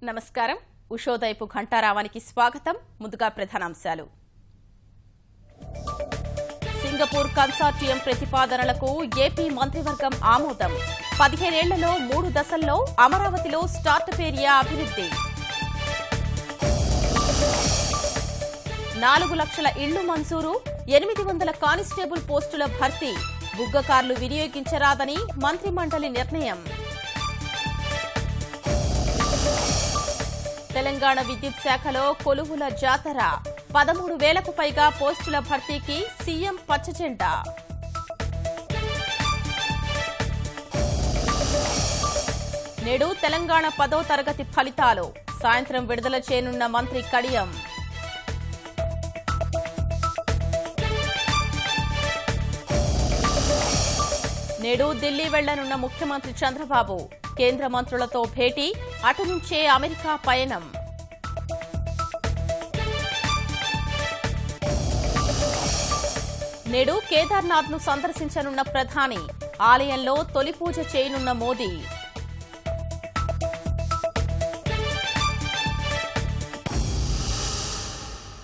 నమస్కారం. ఉషోదయపు ఘంటారావానికి స్వాగతం. ముందుగా ప్రధానాంశాలు. సింగపూర్ కన్సార్టియం ప్రతిపాదనలకు ఏపీ మంత్రివర్గం ఆమోదం. 15 ఏళ్లలో 3 దశల్లో అమరావతిలో స్టార్టప్ ఏరియా అభివృద్ధి. 4 లక్షల ఇళ్లు మంజూరు. 800 కానిస్టేబుల్ పోస్టుల భర్తీ. బుగ్గ కార్లు వినియోగించరాదని మంత్రిమండలి నిర్ణయం. తెలంగాణ విద్యుత్ శాఖలో కొలువుల జాతర. 13,000కు పైగా పోస్టుల భర్తీకి సీఎం పచ్చజెండా. నేడు తెలంగాణ 10వ తరగతి ఫలితాలు. సాయంత్రం విడుదల చేయనున్న మంత్రి కడియం. నేడు ఢిల్లీ వెళ్లనున్న ముఖ్యమంత్రి చంద్రబాబు. కేంద్ర మంత్రులతో భేటీ. అటు నుంచే అమెరికా పయనం. నేడు కేదార్నాథ్ను సందర్శించనున్న ప్రధాని. ఆలయంలో తొలి పూజ చేయనున్న మోదీ.